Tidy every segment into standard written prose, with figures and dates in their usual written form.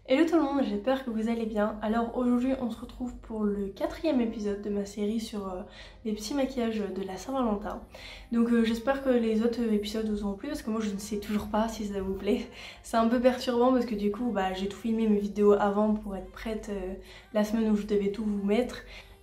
Hello tout le monde, j'espère que vous allez bien. Alors aujourd'hui on se retrouve pour le 4e épisode de ma série sur les petits maquillages de la Saint-Valentin. Donc j'espère que les autres épisodes vous ont plu parce que moi je ne sais toujours pas si ça vous plaît. C'est un peu perturbant parce que du coup j'ai tout filmé mes vidéos avant pour être prête la semaine où je devais tout vous mettre.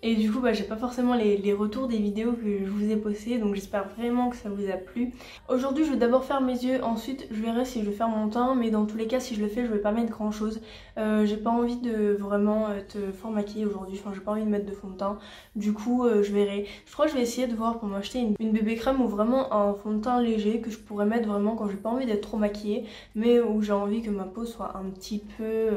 Et du coup j'ai pas forcément les retours des vidéos que je vous ai postées, donc j'espère vraiment que ça vous a plu. Aujourd'hui je vais d'abord faire mes yeux, ensuite je verrai si je vais faire mon teint, mais dans tous les cas si je le fais je vais pas mettre grand chose. J'ai pas envie de vraiment te fort maquiller aujourd'hui, enfin j'ai pas envie de mettre de fond de teint, du coup je verrai. Je crois que je vais essayer de voir pour m'acheter une bébé crème ou vraiment un fond de teint léger que je pourrais mettre vraiment quand j'ai pas envie d'être trop maquillée, mais où j'ai envie que ma peau soit un petit peu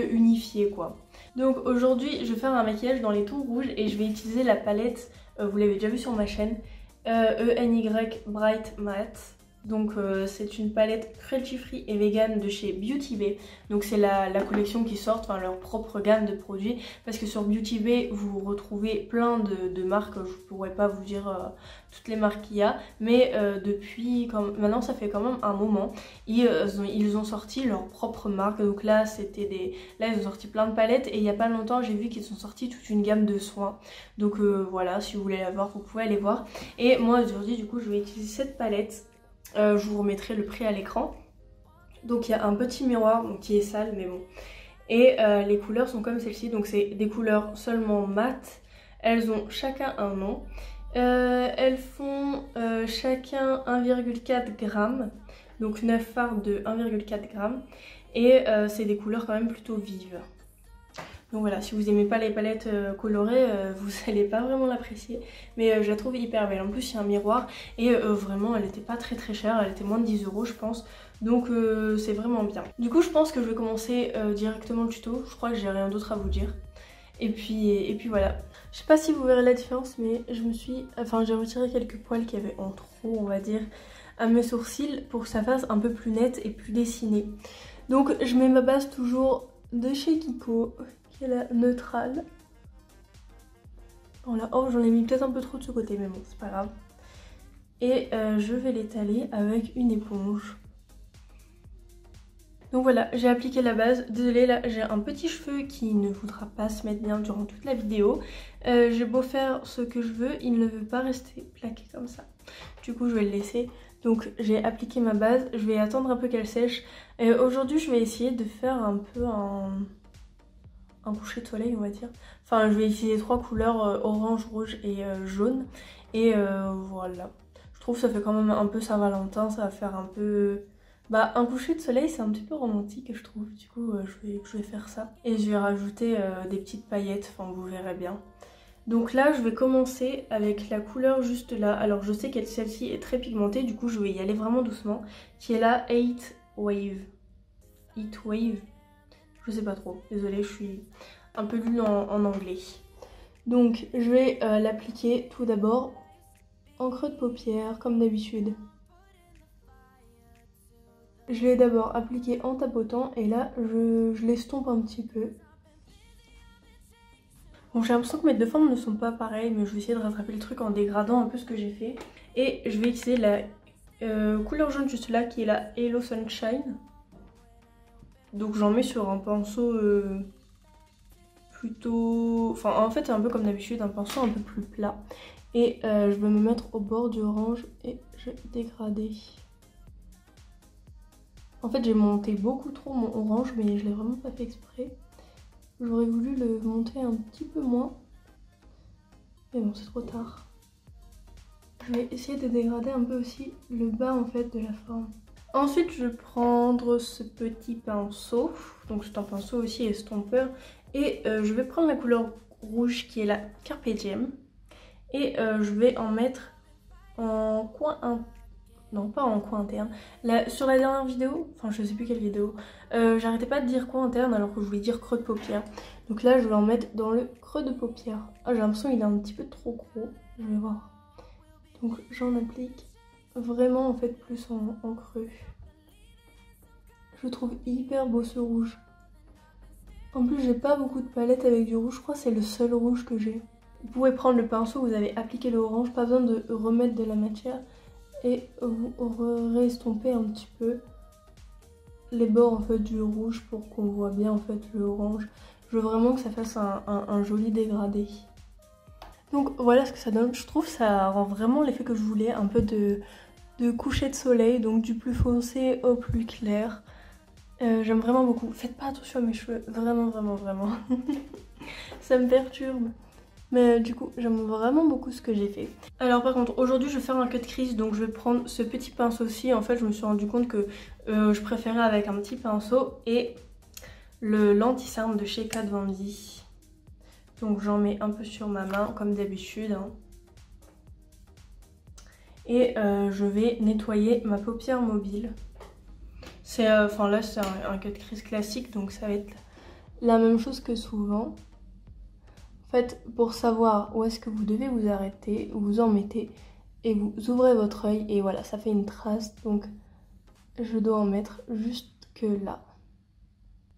unifiée quoi. Donc aujourd'hui je vais faire un maquillage dans les tons rouges et je vais utiliser la palette, vous l'avez déjà vu sur ma chaîne, ENY Bright Matte. Donc c'est une palette cruelty free et vegan de chez Beauty Bay. Donc c'est la collection qui sort, enfin leur propre gamme de produits. Parce que sur Beauty Bay vous retrouvez plein de marques, je pourrais pas vous dire toutes les marques qu'il y a. Mais maintenant ça fait quand même un moment, ils ont sorti leur propre marque. Donc là ils ont sorti plein de palettes et il y a pas longtemps j'ai vu qu'ils ont sorti toute une gamme de soins. Donc voilà, si vous voulez la voir vous pouvez aller voir. Et moi aujourd'hui du coup je vais utiliser cette palette. Je vous remettrai le prix à l'écran. Donc il y a un petit miroir donc, qui est sale mais bon. Et les couleurs sont comme celle-ci. Donc c'est des couleurs seulement mat. Elles ont chacun un nom. Elles font chacun 1,4 g. Donc 9 fards de 1,4 g. Et c'est des couleurs quand même plutôt vives. Donc voilà, si vous aimez pas les palettes colorées, vous allez pas vraiment l'apprécier. Mais je la trouve hyper belle. En plus, il y a un miroir et vraiment, elle était pas très chère. Elle était moins de 10 € je pense. Donc c'est vraiment bien. Du coup, je pense que je vais commencer directement le tuto. Je crois que j'ai rien d'autre à vous dire. Et puis voilà. Je sais pas si vous verrez la différence, mais j'ai retiré quelques poils qu'il y avait en trop, on va dire, à mes sourcils pour que ça fasse un peu plus net et plus dessiné. Donc je mets ma base toujours de chez Kiko, qui est la neutrale. Voilà, oh j'en ai mis peut-être un peu trop de ce côté, mais bon c'est pas grave. Et je vais l'étaler avec une éponge. Donc voilà, j'ai appliqué la base. Désolée, là j'ai un petit cheveu qui ne voudra pas se mettre bien durant toute la vidéo. J'ai beau faire ce que je veux, il ne veut pas rester plaqué comme ça. Du coup je vais le laisser. Donc j'ai appliqué ma base, je vais attendre un peu qu'elle sèche. Et aujourd'hui je vais essayer de faire un peu un coucher de soleil on va dire. Enfin je vais utiliser 3 couleurs, orange, rouge et jaune. Et voilà. Je trouve que ça fait quand même un peu Saint-Valentin, ça va faire un peu... un coucher de soleil c'est un petit peu romantique je trouve, du coup je vais faire ça. Et je vais rajouter des petites paillettes, enfin vous verrez bien. Donc là je vais commencer avec la couleur juste là, alors je sais que celle-ci est très pigmentée, du coup je vais y aller vraiment doucement, qui est la Heat Wave. Heat Wave, je sais pas trop, désolée je suis un peu nulle en anglais. Donc je vais l'appliquer tout d'abord en creux de paupière comme d'habitude. Je l'ai d'abord appliqué en tapotant et là je l'estompe un petit peu. Bon, j'ai l'impression que mes deux formes ne sont pas pareilles, mais je vais essayer de rattraper le truc en dégradant un peu ce que j'ai fait. Et je vais utiliser la couleur jaune juste là qui est la Hello Sunshine. Donc j'en mets sur un pinceau plutôt... Enfin en fait c'est un peu comme d'habitude, un pinceau un peu plus plat. Et je vais me mettre au bord du orange et je vais dégrader. En fait j'ai monté beaucoup trop mon orange mais je l'ai vraiment pas fait exprès. J'aurais voulu le monter un petit peu moins. Mais bon c'est trop tard. Je vais essayer de dégrader un peu aussi le bas en fait de la forme. Ensuite je vais prendre ce petit pinceau. Donc c'est un pinceau aussi estompeur. Et je vais prendre la couleur rouge qui est la Carpe Diem. Et je vais en mettre en coin interne. Non, pas en coin interne. Sur la dernière vidéo, enfin je sais plus quelle vidéo, j'arrêtais pas de dire coin interne alors que je voulais dire creux de paupière. Donc là je vais en mettre dans le creux de paupière. Ah j'ai l'impression qu'il est un petit peu trop gros, je vais voir. Donc j'en applique vraiment en fait plus en creux. Je trouve hyper beau ce rouge. En plus j'ai pas beaucoup de palettes avec du rouge, je crois que c'est le seul rouge que j'ai. Vous pouvez prendre le pinceau, vous avez appliqué le orange, pas besoin de remettre de la matière. Et vous re-estompez un petit peu les bords en fait du rouge pour qu'on voit bien en fait le orange. Je veux vraiment que ça fasse un joli dégradé. Donc voilà ce que ça donne. Je trouve que ça rend vraiment l'effet que je voulais, un peu de coucher de soleil, donc du plus foncé au plus clair. J'aime vraiment beaucoup. Faites pas attention à mes cheveux, vraiment, vraiment, vraiment. Ça me perturbe. Mais du coup, j'aime vraiment beaucoup ce que j'ai fait. Alors par contre, aujourd'hui je vais faire un cut crease, donc je vais prendre ce petit pinceau-ci. En fait, je me suis rendu compte que je préférais avec un petit pinceau et le l'anti-cerne de chez Kat Von D. Donc j'en mets un peu sur ma main, comme d'habitude. Hein. Et je vais nettoyer ma paupière mobile. C'est, enfin là c'est un cut crease classique, donc ça va être la même chose que souvent. En fait, pour savoir où est-ce que vous devez vous arrêter, vous en mettez et vous ouvrez votre œil et voilà, ça fait une trace. Donc je dois en mettre juste que là.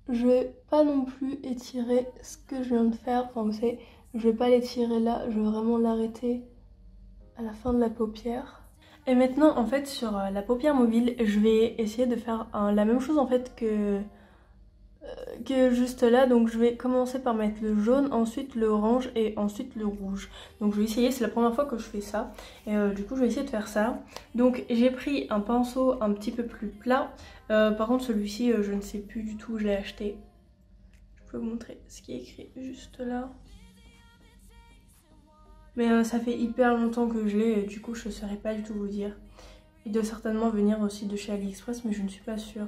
Je vais pas non plus étirer ce que je viens de faire. Enfin vous savez, je vais pas l'étirer là, je vais vraiment l'arrêter à la fin de la paupière. Et maintenant en fait sur la paupière mobile, je vais essayer de faire la même chose en fait que juste là. Donc je vais commencer par mettre le jaune, ensuite le orange et ensuite le rouge. Donc je vais essayer, c'est la première fois que je fais ça. Et du coup je vais essayer de faire ça. Donc j'ai pris un pinceau un petit peu plus plat. Par contre celui-ci je ne sais plus du tout où je l'ai acheté. Je peux vous montrer ce qui est écrit juste là. Mais ça fait hyper longtemps que je l'ai et du coup je ne saurais pas du tout vous dire. Il doit certainement venir aussi de chez AliExpress mais je ne suis pas sûre.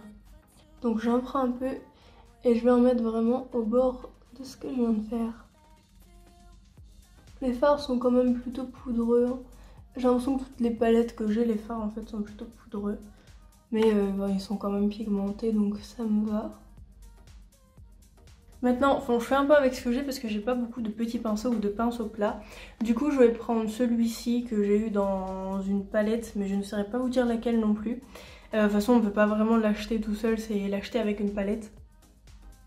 Donc j'en prends un peu et je vais en mettre vraiment au bord de ce que je viens de faire. Les fards sont quand même plutôt poudreux. J'ai l'impression que toutes les palettes que j'ai, les fards en fait sont plutôt poudreux. Mais bon, ils sont quand même pigmentés donc ça me va. Maintenant, je fais un peu avec ce que j'ai parce que j'ai pas beaucoup de petits pinceaux ou de pinceaux plats. Du coup, je vais prendre celui-ci que j'ai eu dans une palette, mais je ne saurais pas vous dire laquelle non plus. De toute façon, on peut pas vraiment l'acheter tout seul, c'est l'acheter avec une palette.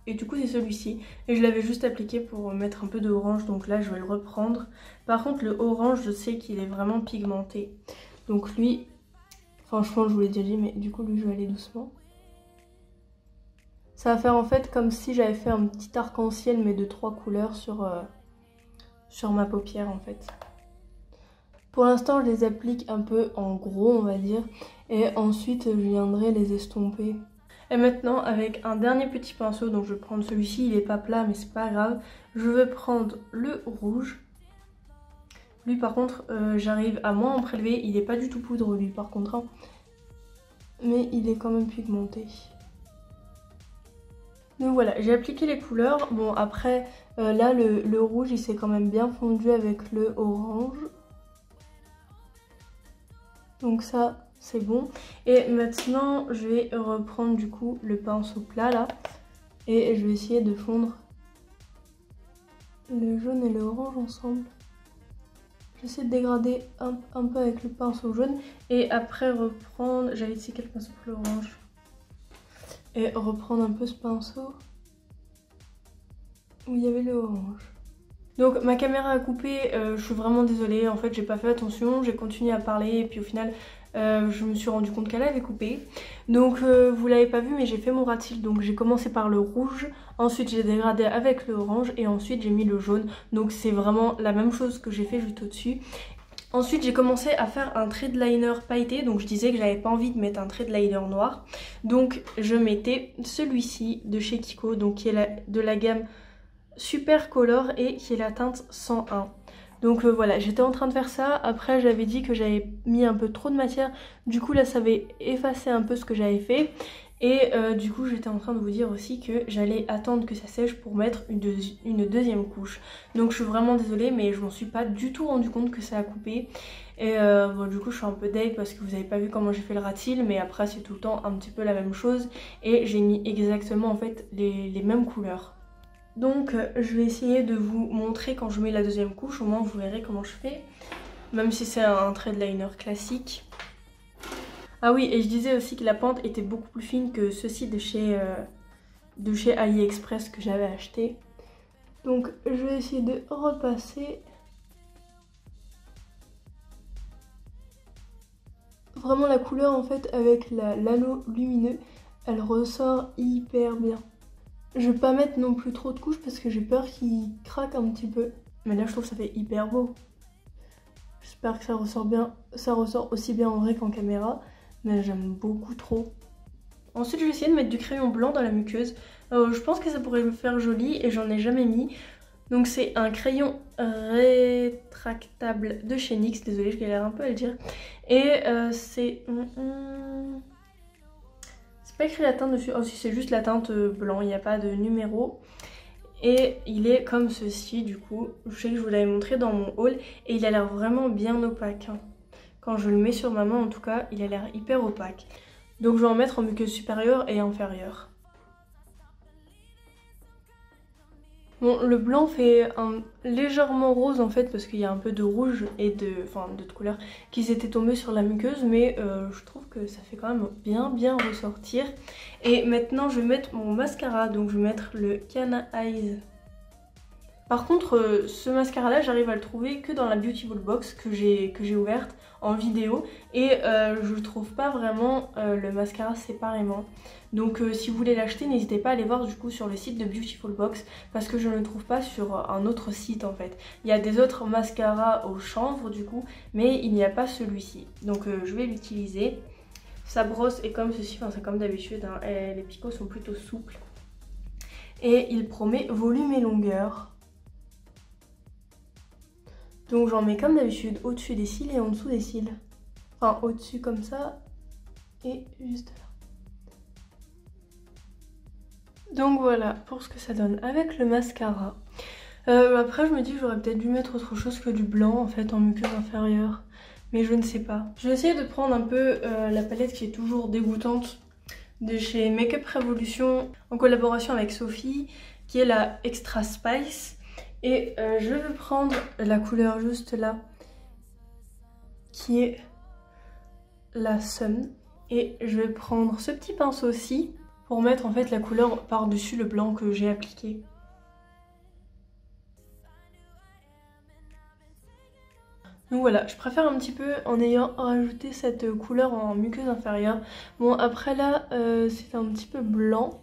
Et du coup, c'est celui-ci. Et je l'avais juste appliqué pour mettre un peu d'orange, donc là, je vais le reprendre. Par contre, le orange, je sais qu'il est vraiment pigmenté. Donc lui, franchement, je vous l'ai déjà dit, mais du coup, lui, je vais aller doucement. Ça va faire en fait comme si j'avais fait un petit arc-en-ciel mais de 3 couleurs sur ma paupière en fait. Pour l'instant je les applique un peu en gros on va dire et ensuite je viendrai les estomper. Et maintenant avec un dernier petit pinceau, donc je vais prendre celui-ci, il est pas plat mais c'est pas grave. Je vais prendre le rouge. Lui par contre j'arrive à moins en prélever, il est pas du tout poudre lui par contre. Hein. Mais il est quand même pigmenté. Donc voilà, j'ai appliqué les couleurs. Bon après, là le rouge il s'est quand même bien fondu avec le orange. Donc ça c'est bon. Et maintenant je vais reprendre du coup le pinceau plat là. Et je vais essayer de fondre le jaune et le orange ensemble. J'essaie de dégrader un peu avec le pinceau jaune. Et après reprendre, j'avais ici quel pinceau pour l'orange. Et reprendre un peu ce pinceau où il y avait le orange. Donc ma caméra a coupé, je suis vraiment désolée, en fait j'ai pas fait attention, j'ai continué à parler et puis au final je me suis rendu compte qu'elle avait coupé. Donc vous l'avez pas vu mais j'ai fait mon rat-il, donc j'ai commencé par le rouge, ensuite j'ai dégradé avec le orange et ensuite j'ai mis le jaune. Donc c'est vraiment la même chose que j'ai fait juste au-dessus. Ensuite j'ai commencé à faire un trait de liner pailleté, donc je disais que j'avais pas envie de mettre un trait de liner noir. Donc je mettais celui-ci de chez Kiko, donc qui est de la gamme Super Color et qui est la teinte 101. Donc voilà, j'étais en train de faire ça, après j'avais dit que j'avais mis un peu trop de matière, du coup là ça avait effacé un peu ce que j'avais fait. Et du coup j'étais en train de vous dire aussi que j'allais attendre que ça sèche pour mettre une deuxième couche. Donc je suis vraiment désolée mais je m'en suis pas du tout rendu compte que ça a coupé. Et bon, du coup je suis un peu deg parce que vous avez pas vu comment j'ai fait le rat-il, mais après c'est tout le temps un petit peu la même chose. Et j'ai mis exactement en fait les mêmes couleurs. Donc je vais essayer de vous montrer quand je mets la deuxième couche, au moins vous verrez comment je fais. Même si c'est un trait de liner classique. Ah oui, et je disais aussi que la pente était beaucoup plus fine que ceci de chez AliExpress que j'avais acheté. Donc je vais essayer de repasser. Vraiment la couleur en fait avec l'anneau lumineux, Elle ressort hyper bien. Je vais pas mettre non plus trop de couches parce que j'ai peur qu'il craque un petit peu. Mais là je trouve que ça fait hyper beau. J'espère que ça ressort bien. Ça ressort aussi bien en vrai qu'en caméra. Mais j'aime beaucoup trop. Ensuite je vais essayer de mettre du crayon blanc dans la muqueuse. Je pense que ça pourrait me faire joli et j'en ai jamais mis. Donc c'est un crayon rétractable de chez NYX. Désolée, je galère un peu à le dire. Et c'est... c'est pas écrit la teinte dessus. Oh si, c'est juste la teinte blanc, il n'y a pas de numéro. Et il est comme ceci du coup. Je sais que je vous l'avais montré dans mon haul. Et il a l'air vraiment bien opaque. Quand je le mets sur ma main en tout cas, il a l'air hyper opaque. Donc je vais en mettre en muqueuse supérieure et inférieure. Bon, le blanc fait un légèrement rose en fait parce qu'il y a un peu de rouge et d'autres couleurs qui s'étaient tombées sur la muqueuse, mais je trouve que ça fait quand même bien ressortir. Et maintenant je vais mettre mon mascara, donc je vais mettre le Cana Eyes. Par contre ce mascara là j'arrive à le trouver que dans la Beautiful Box que j'ai ouverte en vidéo et je ne trouve pas vraiment le mascara séparément. Donc si vous voulez l'acheter n'hésitez pas à aller voir du coup sur le site de Beautiful Box parce que je ne le trouve pas sur un autre site en fait. Il y a des autres mascaras au chanvre du coup mais il n'y a pas celui-ci. Donc je vais l'utiliser. Sa brosse est comme ceci, enfin c'est comme d'habitude, hein. Les picots sont plutôt souples. Et il promet volume et longueur. Donc j'en mets comme d'habitude au-dessus des cils et en dessous des cils. Enfin au-dessus comme ça et juste là. Donc voilà pour ce que ça donne avec le mascara. Après je me dis que j'aurais peut-être dû mettre autre chose que du blanc en fait en muqueuse inférieure. Mais je ne sais pas. Je vais essayer de prendre un peu la palette qui est toujours dégoûtante de chez Make Up Revolution en collaboration avec Sophie qui est la Extra Spice. Et je vais prendre la couleur juste là qui est la Sun. Et je vais prendre ce petit pinceau ci pour mettre en fait la couleur par-dessus le blanc que j'ai appliqué. Donc voilà, je préfère un petit peu en ayant rajouté cette couleur en muqueuse inférieure. Bon après là c'est un petit peu blanc.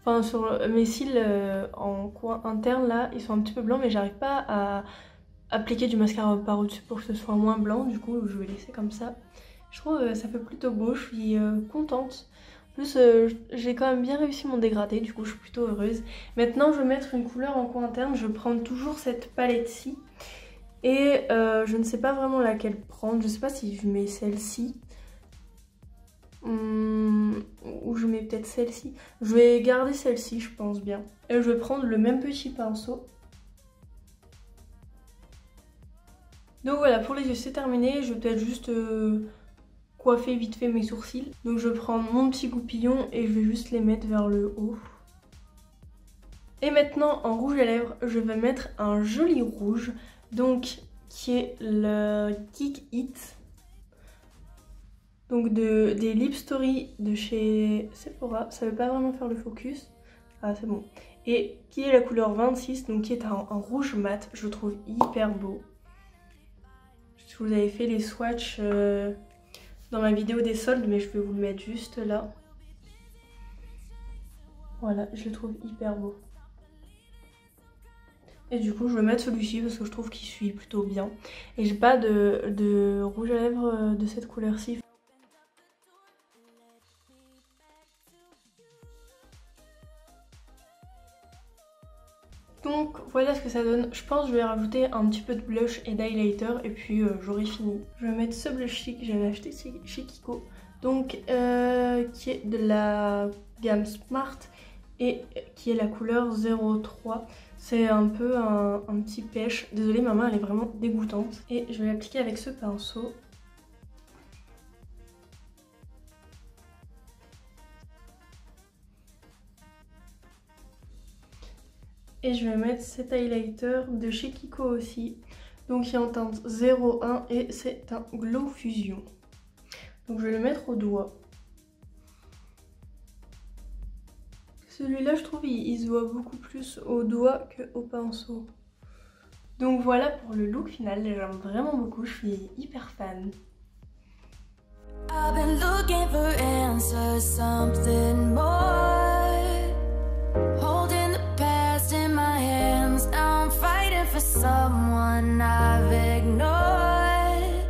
Enfin sur mes cils en coin interne là, ils sont un petit peu blancs mais j'arrive pas à appliquer du mascara par au-dessus pour que ce soit moins blanc. Du coup je vais laisser comme ça. Je trouve que ça fait plutôt beau, je suis contente. En plus j'ai quand même bien réussi mon dégradé, du coup je suis plutôt heureuse. Maintenant je vais mettre une couleur en coin interne, je vais prendre toujours cette palette-ci. Et je ne sais pas vraiment laquelle prendre, je sais pas si je mets celle-ci. Ou je mets peut-être celle-ci. Je vais garder celle-ci je pense bien. Et je vais prendre le même petit pinceau. Donc voilà, pour les yeux c'est terminé. Je vais peut-être juste coiffer vite fait mes sourcils. Donc je vais prendre mon petit goupillon et je vais juste les mettre vers le haut. Et maintenant en rouge à lèvres, je vais mettre un joli rouge. Donc qui est le Kick It. Donc des Lip Story de chez Sephora. Ça veut pas vraiment faire le focus. Ah c'est bon. Et qui est la couleur 26, donc qui est un rouge mat. Je le trouve hyper beau. Je vous avais fait les swatchs dans ma vidéo des soldes, mais je vais vous le mettre juste là. Voilà, je le trouve hyper beau. Et du coup je vais mettre celui-ci parce que je trouve qu'il suit plutôt bien. Et j'ai pas de rouge à lèvres de cette couleur-ci. Donc voilà ce que ça donne. Je pense que je vais rajouter un petit peu de blush et d'highlighter et puis j'aurai fini. Je vais mettre ce blush-ci que j'avais acheté chez Kiko. Donc qui est de la gamme Smart et qui est la couleur 03. C'est un peu un petit pêche. Désolée, ma main elle est vraiment dégoûtante. Et je vais l'appliquer avec ce pinceau. Et je vais mettre cet highlighter de chez Kiko aussi. Donc il est en teinte 01 et c'est un Glow Fusion. Donc je vais le mettre au doigt. Celui-là je trouve il se voit beaucoup plus au doigt qu'au pinceau. Donc voilà pour le look final, j'aime vraiment beaucoup, je suis hyper fan. I've been looking for answers, something more. Holding the past in my hands, now I'm fighting for someone I've ignored.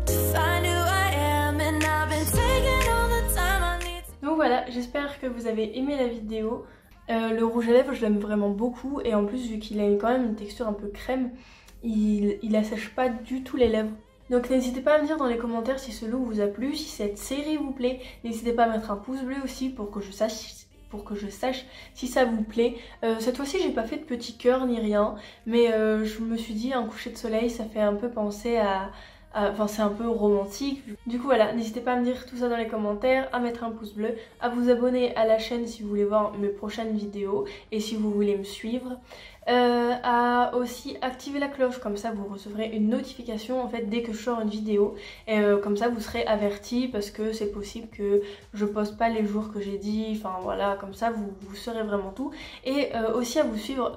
To find who I am, and I've been taking all the time I need to... Donc voilà, j'espère que vous avez aimé la vidéo. Le rouge à lèvres, je l'aime vraiment beaucoup, et en plus vu qu'il a quand même une texture un peu crème, il assèche pas du tout les lèvres. Donc n'hésitez pas à me dire dans les commentaires si ce look vous a plu, si cette série vous plaît. N'hésitez pas à mettre un pouce bleu aussi pour que je sache si ça vous plaît. Cette fois-ci j'ai pas fait de petits cœurs ni rien, mais je me suis dit un coucher de soleil ça fait un peu penser enfin c'est un peu romantique. Du coup voilà, n'hésitez pas à me dire tout ça dans les commentaires, à mettre un pouce bleu, à vous abonner à la chaîne si vous voulez voir mes prochaines vidéos et si vous voulez me suivre. À aussi activer la cloche, comme ça vous recevrez une notification en fait dès que je sors une vidéo et comme ça vous serez avertis parce que c'est possible que je poste pas les jours que j'ai dit, enfin voilà, comme ça vous saurez vraiment tout. Et aussi à me suivre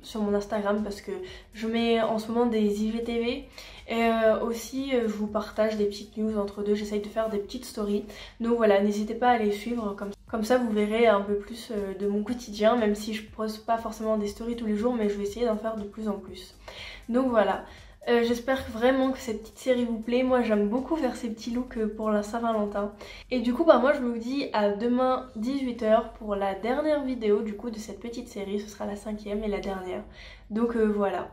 sur mon Instagram parce que je mets en ce moment des IGTV et aussi je vous partage des petites news entre deux, j'essaye de faire des petites stories, donc voilà, n'hésitez pas à les suivre comme ça vous verrez un peu plus de mon quotidien, même si je poste pas forcément des stories tous les jours, mais je vais essayer d'en faire de plus en plus. Donc voilà, j'espère vraiment que cette petite série vous plaît. Moi j'aime beaucoup faire ces petits looks pour la Saint-Valentin. Et du coup bah moi je vous dis à demain 18 h pour la dernière vidéo du coup de cette petite série, ce sera la 5e et la dernière. Donc voilà.